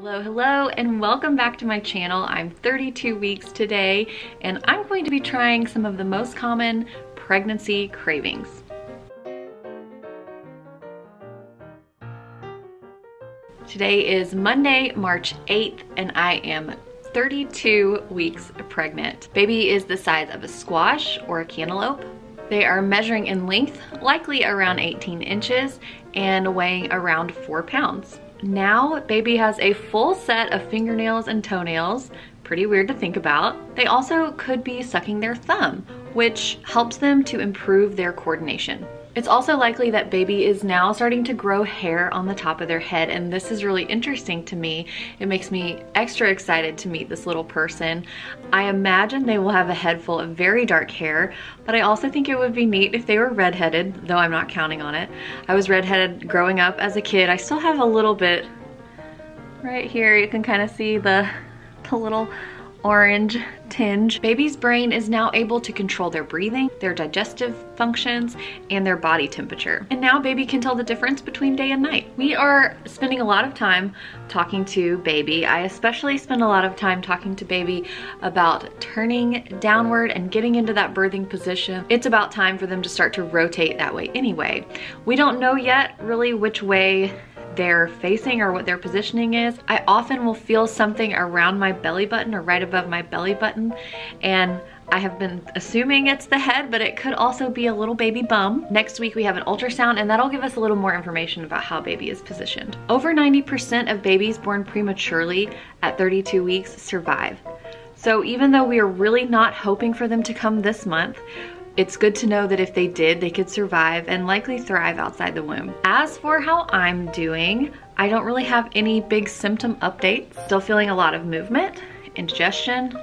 Hello, hello, and welcome back to my channel. I'm 32 weeks today, and I'm going to be trying some of the most common pregnancy cravings. Today is Monday, March 8th, and I am 32 weeks pregnant. Baby is the size of a squash or a cantaloupe. They are measuring in length, likely around 18 inches, and weighing around 4 pounds. Now, baby has a full set of fingernails and toenails. Pretty weird to think about. They also could be sucking their thumb, which helps them to improve their coordination. It's also likely that baby is now starting to grow hair on the top of their head, and this is really interesting to me. It makes me extra excited to meet this little person. I imagine they will have a head full of very dark hair, but I also think it would be neat if they were redheaded, though I'm not counting on it. I was redheaded growing up as a kid. I still have a little bit right here. You can kind of see the little orange tinge. Baby's brain is now able to control their breathing, their digestive functions, and their body temperature. And now baby can tell the difference between day and night. We are spending a lot of time talking to baby. I especially spend a lot of time talking to baby about turning downward and getting into that birthing position. It's about time for them to start to rotate that way anyway. We don't know yet really which way they're facing or what their positioning is. I often will feel something around my belly button or right above my belly button, and I have been assuming it's the head, but it could also be a little baby bum. Next week we have an ultrasound, and that'll give us a little more information about how baby is positioned. Over 90% of babies born prematurely at 32 weeks survive. So even though we are really not hoping for them to come this month, it's good to know that if they did, they could survive and likely thrive outside the womb. As for how I'm doing, I don't really have any big symptom updates. Still feeling a lot of movement, indigestion,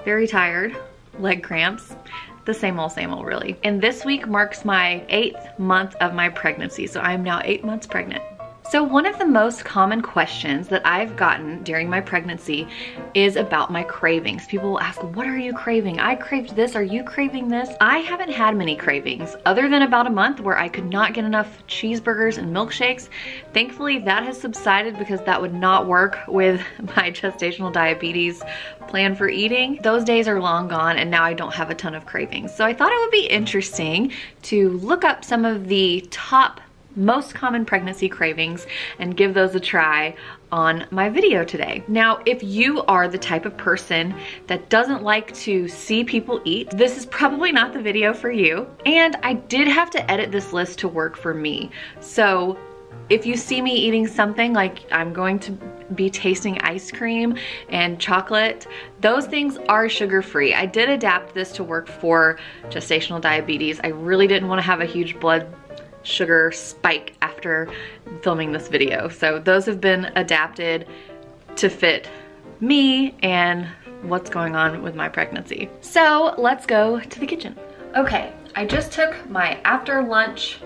very tired, leg cramps, the same old really. And this week marks my 8th month of my pregnancy, so I'm now 8 months pregnant. So one of the most common questions that I've gotten during my pregnancy is about my cravings. People will ask, what are you craving? I craved this, are you craving this? I haven't had many cravings other than about a month where I could not get enough cheeseburgers and milkshakes. Thankfully that has subsided because that would not work with my gestational diabetes plan for eating. Those days are long gone, and now I don't have a ton of cravings. So I thought it would be interesting to look up some of the top most common pregnancy cravings and give those a try on my video today. Now, if you are the type of person that doesn't like to see people eat, this is probably not the video for you. And I did have to edit this list to work for me. So if you see me eating something like I'm going to be tasting ice cream and chocolate, those things are sugar-free. I did adapt this to work for gestational diabetes. I really didn't want to have a huge blood sugar spike after filming this video. So those have been adapted to fit me and what's going on with my pregnancy. So let's go to the kitchen. Okay, I just took my after lunch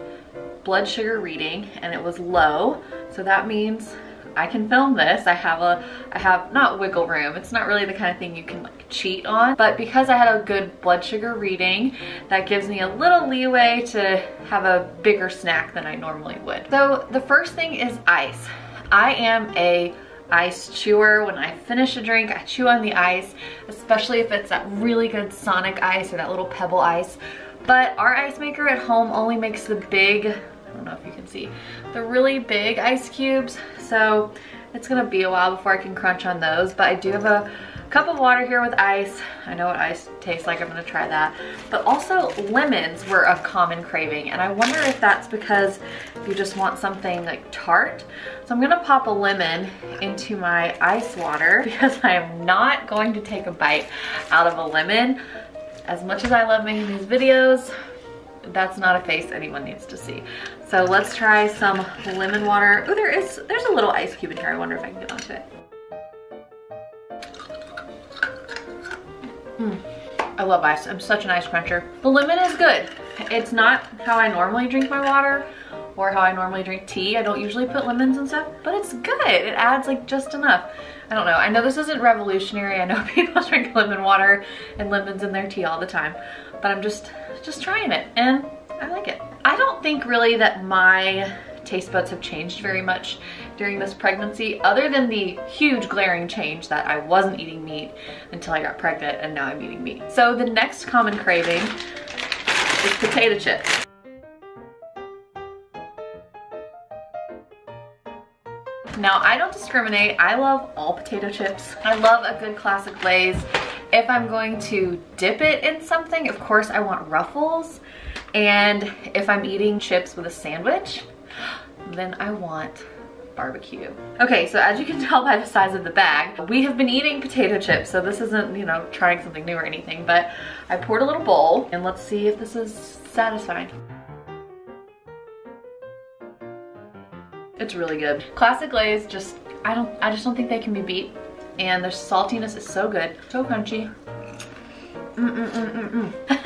blood sugar reading and it was low. So that means I can film this. I have not wiggle room. It's not really the kind of thing you can like cheat on, but because I had a good blood sugar reading, that gives me a little leeway to have a bigger snack than I normally would. So the first thing is ice. I am a ice chewer. When I finish a drink, I chew on the ice, especially if it's that really good Sonic ice or that little pebble ice. But our ice maker at home only makes the big, I don't know if you can see, the really big ice cubes. So it's gonna be a while before I can crunch on those, but I do have a cup of water here with ice. I know what ice tastes like, I'm gonna try that. But also lemons were a common craving, and I wonder if that's because you just want something like tart. So I'm gonna pop a lemon into my ice water because I am not going to take a bite out of a lemon. As much as I love making these videos, that's not a face anyone needs to see. So let's try some lemon water. Oh, there's a little ice cube in here. I wonder if I can get onto it. I love ice. I'm such an ice cruncher. The lemon is good. It's not how I normally drink my water or how I normally drink tea. I don't usually put lemons and stuff, but it's good. It adds like just enough. I don't know. I know this isn't revolutionary. I know people drink lemon water and lemons in their tea all the time, but I'm just trying it and I like it. I don't think really that my taste buds have changed very much during this pregnancy, other than the huge glaring change that I wasn't eating meat until I got pregnant and now I'm eating meat. So the next common craving is potato chips. Now, I don't discriminate. I love all potato chips. I love a good classic Lay's. If I'm going to dip it in something, of course I want Ruffles. And if I'm eating chips with a sandwich, then I want barbecue. Okay, so as you can tell by the size of the bag, we have been eating potato chips, so this isn't, you know, trying something new or anything, but I poured a little bowl and let's see if this is satisfying. It's really good. Classic Lay's, just, I just don't think they can be beat. And their saltiness is so good, so crunchy.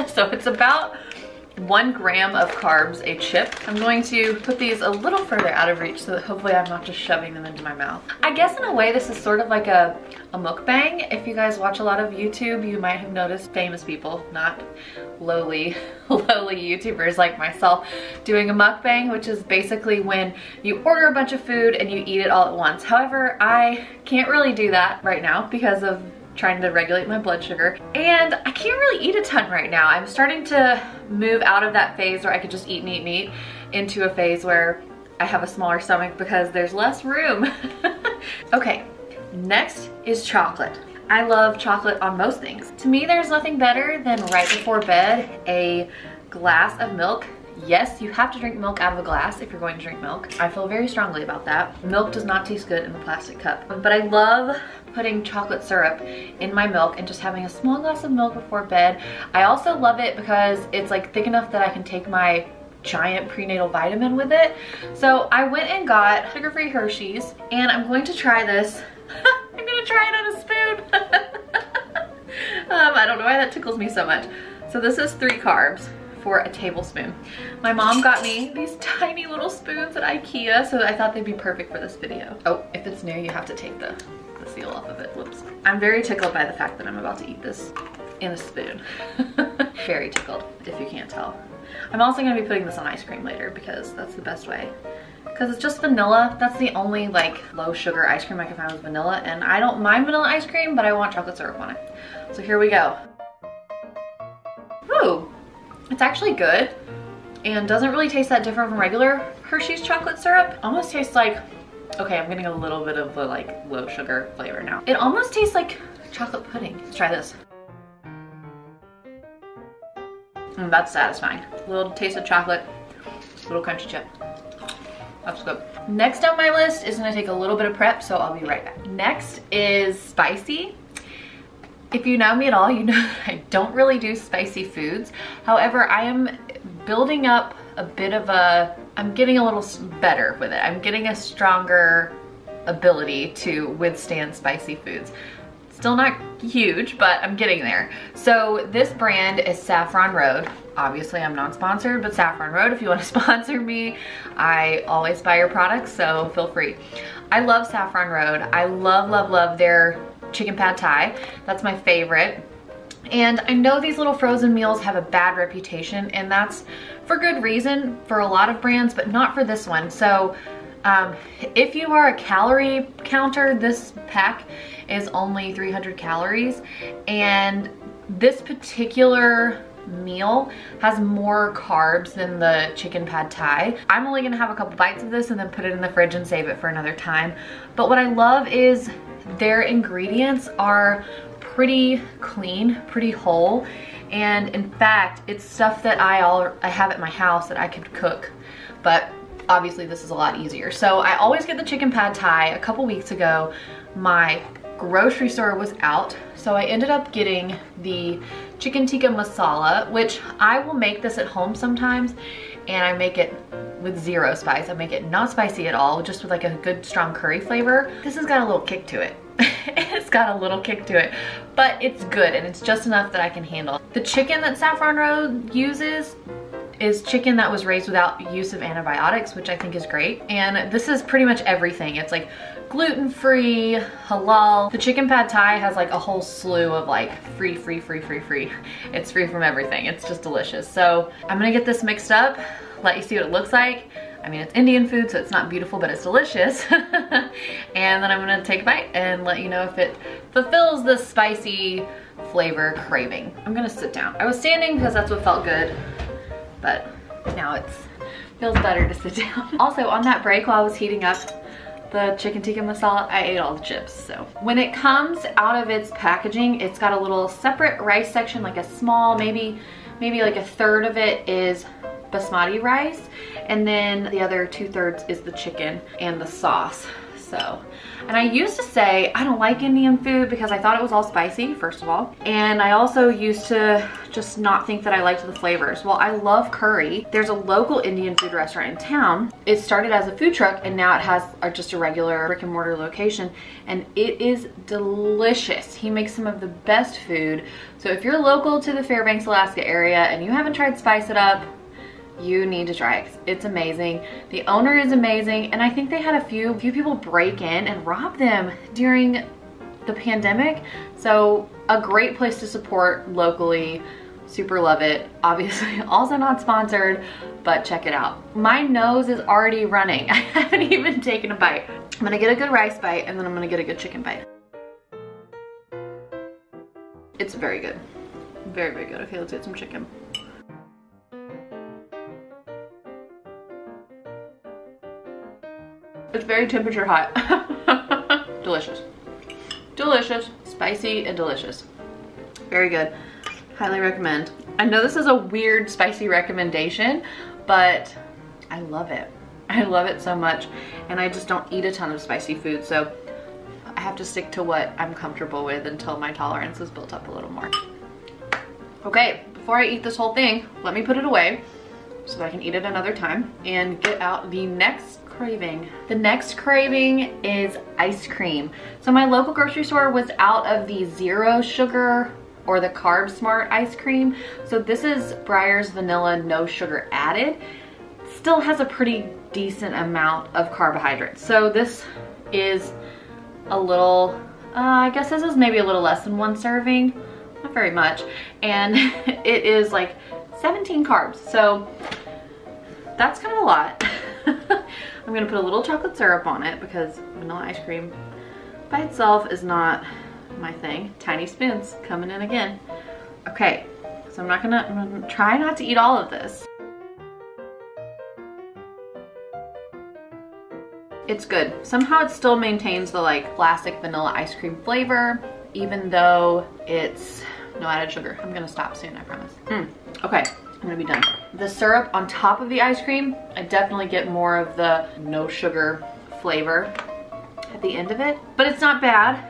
So it's about 1 gram of carbs a chip. I'm going to put these a little further out of reach so that hopefully I'm not just shoving them into my mouth. I guess in a way this is sort of like a mukbang. If you guys watch a lot of YouTube, you might have noticed famous people, not lowly YouTubers like myself, doing a mukbang, which is basically when you order a bunch of food and you eat it all at once. However, I can't really do that right now because of trying to regulate my blood sugar, and I can't really eat a ton right now. I'm starting to move out of that phase where I could just eat and eat and eat into a phase where I have a smaller stomach because there's less room. Okay, next is chocolate. I love chocolate on most things. To me, there's nothing better than right before bed, a glass of milk. Yes, you have to drink milk out of a glass if you're going to drink milk. I feel very strongly about that. Milk does not taste good in the plastic cup. But I love putting chocolate syrup in my milk and just having a small glass of milk before bed. I also love it because it's like thick enough that I can take my giant prenatal vitamin with it. So I went and got sugar-free Hershey's and I'm going to try this. I'm gonna try it on a spoon. I don't know why that tickles me so much. So this is 3 carbs for a tablespoon. My mom got me these tiny little spoons at IKEA, so I thought they'd be perfect for this video. Oh, if it's new, you have to take the seal off of it. Whoops. I'm very tickled by the fact that I'm about to eat this in a spoon. Very tickled, if you can't tell. I'm also gonna be putting this on ice cream later because that's the best way. Because it's just vanilla. That's the only like low sugar ice cream I can find with vanilla, and I don't mind vanilla ice cream, but I want chocolate syrup on it. So here we go. Ooh. It's actually good and doesn't really taste that different from regular Hershey's chocolate syrup. Almost tastes like, okay, I'm getting a little bit of the like low sugar flavor now. It almost tastes like chocolate pudding. Let's try this. That's satisfying. A little taste of chocolate, little crunchy chip. That's good. Next on my list is gonna take a little bit of prep, so I'll be right back. Next is spicy. If you know me at all, you know that I don't really do spicy foods. However, I am building up a bit of I'm getting a little better with it. I'm getting a stronger ability to withstand spicy foods. Still not huge, but I'm getting there. So this brand is Saffron Road. Obviously, I'm not sponsored, but Saffron Road, if you want to sponsor me, I always buy your products, so feel free. I love Saffron Road. I love their chicken pad thai. That's my favorite. And I know these little frozen meals have a bad reputation, and that's for good reason for a lot of brands, but not for this one. So if you are a calorie counter, this pack is only 300 calories, and this particular meal has more carbs than the chicken pad thai. I'm only gonna have a couple bites of this and then put it in the fridge and save it for another time. But what I love is their ingredients are pretty clean, pretty whole, and in fact, it's stuff that I have at my house that I could cook, but obviously this is a lot easier. So I always get the chicken pad thai. A couple weeks ago, my grocery store was out, so I ended up getting the chicken tikka masala, which I will make this at home sometimes, and I make it with 0 spice. I make it not spicy at all, just with like a good strong curry flavor. This has got a little kick to it. It's got a little kick to it, but it's good and it's just enough that I can handle. The chicken that Saffron Road uses is chicken that was raised without use of antibiotics, which I think is great. And this is pretty much everything. It's like gluten-free, halal. The chicken pad thai has like a whole slew of like free. It's free from everything. It's just delicious. So I'm gonna get this mixed up, let you see what it looks like. I mean, it's Indian food, so it's not beautiful, but it's delicious. And then I'm gonna take a bite and let you know if it fulfills the spicy flavor craving. I'm gonna sit down. I was standing because that's what felt good, but now it feels better to sit down. Also, on that break while I was heating up the chicken tikka masala, I ate all the chips. So when it comes out of its packaging, it's got a little separate rice section, like a small, maybe like a third of it is basmati rice, and then the other 2/3 is the chicken and the sauce. So, and I used to say I don't like Indian food because I thought it was all spicy, first of all. And I also used to just not think that I liked the flavors. Well, I love curry. There's a local Indian food restaurant in town. It started as a food truck and now it has just a regular brick and mortar location, and it is delicious. He makes some of the best food. So if you're local to the Fairbanks, Alaska area and you haven't tried Spice It Up, you need to try it. It's amazing. The owner is amazing, and I think they had a few people break in and rob them during the pandemic. So a great place to support locally. Super love it. Obviously also not sponsored, but check it out. My nose is already running. I haven't even taken a bite. I'm gonna get a good rice bite and then I'm gonna get a good chicken bite. It's very good. Very, very good. Okay, let's get some chicken. It's very temperature hot. Delicious. Delicious, spicy, and delicious. Very good. Highly recommend. I know this is a weird spicy recommendation, but I love it. I love it so much, and I just don't eat a ton of spicy food, so I have to stick to what I'm comfortable with until my tolerance is built up a little more. Okay, before I eat this whole thing, let me put it away so that I can eat it another time and get out the next craving. The next craving is ice cream. So my local grocery store was out of the 0 sugar or the Carb Smart ice cream. So this is Breyer's vanilla, no sugar added. Still has a pretty decent amount of carbohydrates. So this is a little, I guess this is maybe a little less than 1 serving, not very much. And it is like 17 carbs. So that's kind of a lot. I'm gonna put a little chocolate syrup on it because vanilla ice cream by itself is not my thing. Tiny spoons coming in again. Okay, so I'm gonna try not to eat all of this. It's good. Somehow it still maintains the like classic vanilla ice cream flavor, even though it's no added sugar. I'm gonna stop soon, I promise. Okay. I'm gonna be done. The syrup on top of the ice cream, I definitely get more of the no sugar flavor at the end of it, but it's not bad.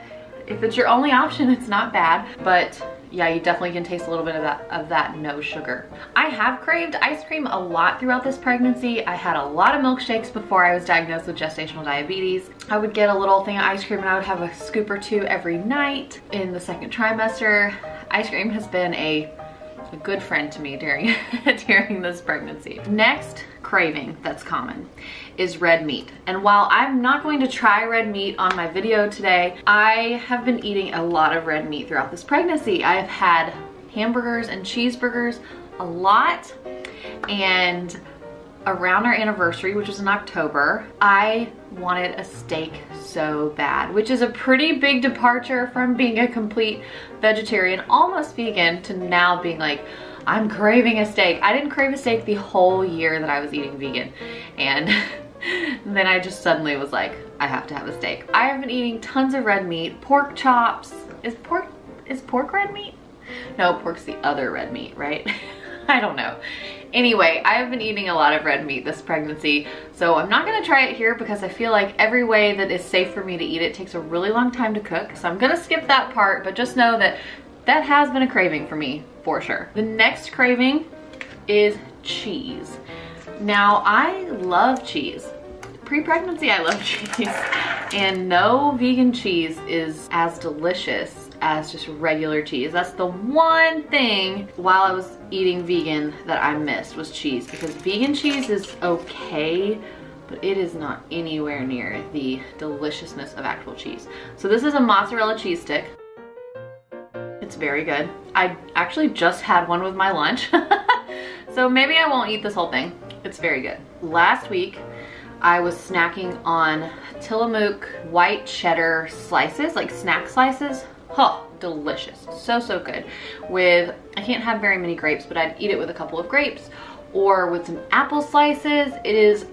If it's your only option, it's not bad, but yeah, you definitely can taste a little bit of that no sugar. I have craved ice cream a lot throughout this pregnancy. I had a lot of milkshakes before I was diagnosed with gestational diabetes. I would get a little thing of ice cream and I would have a scoop or 2 every night in the 2nd trimester. Ice cream has been a good friend to me during this pregnancy. Next craving that's common is red meat. And while I'm not going to try red meat on my video today, I have been eating a lot of red meat throughout this pregnancy. I have had hamburgers and cheeseburgers a lot, and around our anniversary, which was in October, I wanted a steak so bad, which is a pretty big departure from being a complete vegetarian, almost vegan, to now being like, I'm craving a steak. I didn't crave a steak the whole year that I was eating vegan. And then I just suddenly was like, I have to have a steak. I have been eating tons of red meat, pork chops. Is pork red meat? No, pork's the other red meat, right? I don't know. Anyway, I have been eating a lot of red meat this pregnancy, so I'm not gonna try it here because I feel like every way that is safe for me to eat it takes a really long time to cook. So I'm gonna skip that part, but just know that that has been a craving for me, for sure. The next craving is cheese. Now, I love cheese. Pre-pregnancy, I love cheese. And no vegan cheese is as delicious as just regular cheese. That's the one thing while I was eating vegan that I missed was cheese, because vegan cheese is okay, but it is not anywhere near the deliciousness of actual cheese. So this is a mozzarella cheese stick. It's very good. I actually just had one with my lunch. So maybe I won't eat this whole thing. It's very good. last week I was snacking on Tillamook white cheddar slices, like snack slices. Oh, delicious. So, so good. With, I can't have very many grapes, but I'd eat it with a couple of grapes or with some apple slices. It is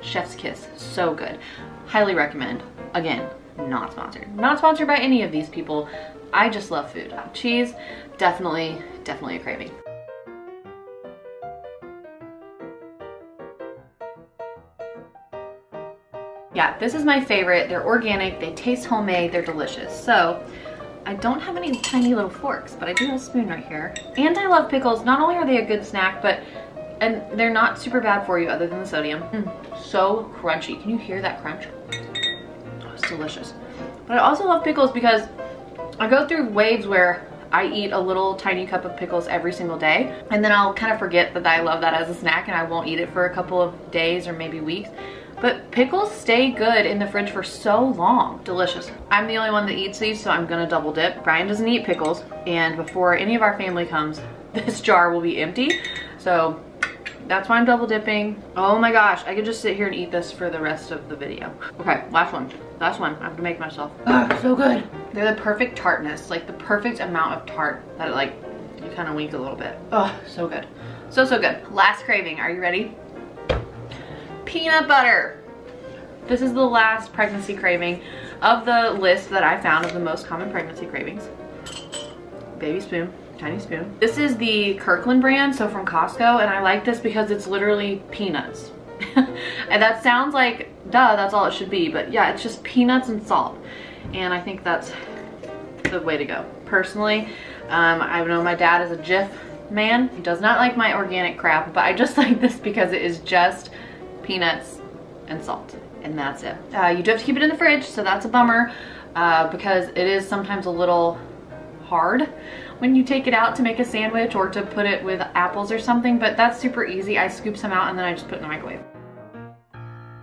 chef's kiss. So good. Highly recommend. Again, not sponsored. Not sponsored by any of these people. I just love food. Cheese, definitely a craving. Yeah, this is my favorite. They're organic, they taste homemade, they're delicious. So, I don't have any tiny little forks, but I do have a spoon right here. And I love pickles. Not only are they a good snack, and they're not super bad for you other than the sodium. So crunchy. Can you hear that crunch? Oh, it's delicious. But I also love pickles because I go through waves where I eat a little tiny cup of pickles every single day, and then I'll kind of forget that I love that as a snack and I won't eat it for a couple of days or maybe weeks. But pickles stay good in the fridge for so long. Delicious. I'm the only one that eats these, so I'm gonna double dip. Brian doesn't eat pickles, and before any of our family comes, this jar will be empty. So that's why I'm double dipping. Oh my gosh, I could just sit here and eat this for the rest of the video. Okay, last one. Last one. I have to make myself. Oh, so good. They're the perfect tartness, like the perfect amount of tart that like you kind of wink a little bit. Oh, so good. So, so good. Last craving. Are you ready? Peanut butter. This is the last pregnancy craving of the list that I found of the most common pregnancy cravings. Baby spoon, tiny spoon. This is the Kirkland brand, so from Costco, and I like this because it's literally peanuts. And that sounds like, duh, that's all it should be, but yeah, it's just peanuts and salt. And I think that's the way to go. Personally, I know my dad is a Jif man. He does not like my organic crap, but I just like this because it is just peanuts and salt, and that's it. You do have to keep it in the fridge, so that's a bummer because it is sometimes a little hard when you take it out to make a sandwich or to put it with apples or something, but that's super easy. I scoop some out and then I just put it in the microwave.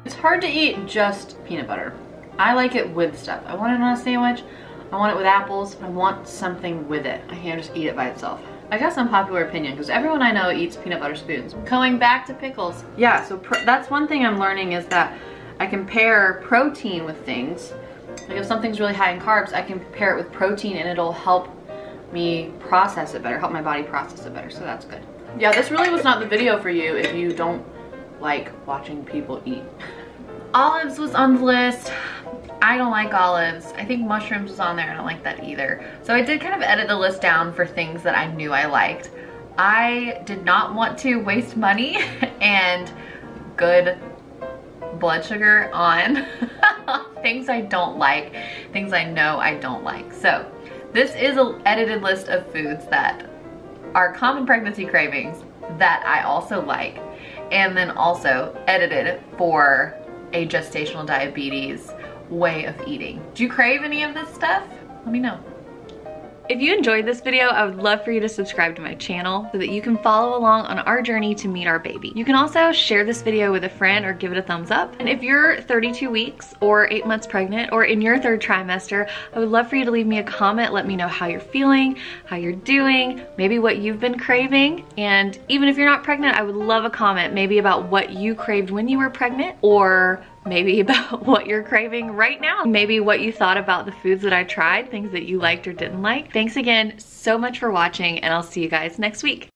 It's hard to eat just peanut butter. I like it with stuff. I want it on a sandwich, I want it with apples, I want something with it. I can't just eat it by itself. I guess unpopular opinion, because everyone I know eats peanut butter spoons. Going back to pickles. Yeah, so that's one thing I'm learning is that I can pair protein with things. Like if something's really high in carbs, I can pair it with protein and it'll help me process it better, help my body process it better, so that's good. Yeah, this really was not the video for you if you don't like watching people eat. Olives was on the list. I don't like olives. I think mushrooms was on there. I don't like that either. So I did kind of edit the list down for things that I knew I liked. I did not want to waste money and good blood sugar on things I don't like, things I know I don't like. So this is an edited list of foods that are common pregnancy cravings that I also like, and then also edited for a gestational diabetes way of eating. Do you crave any of this stuff? Let me know. If you enjoyed this video, I would love for you to subscribe to my channel so that you can follow along on our journey to meet our baby. You can also share this video with a friend or give it a thumbs up. And if you're 32 weeks or 8 months pregnant or in your 3rd trimester, I would love for you to leave me a comment. Let me know how you're feeling, how you're doing, maybe what you've been craving. And even if you're not pregnant, I would love a comment maybe about what you craved when you were pregnant, or maybe about what you're craving right now. Maybe what you thought about the foods that I tried, things that you liked or didn't like. Thanks again so much for watching, and I'll see you guys next week.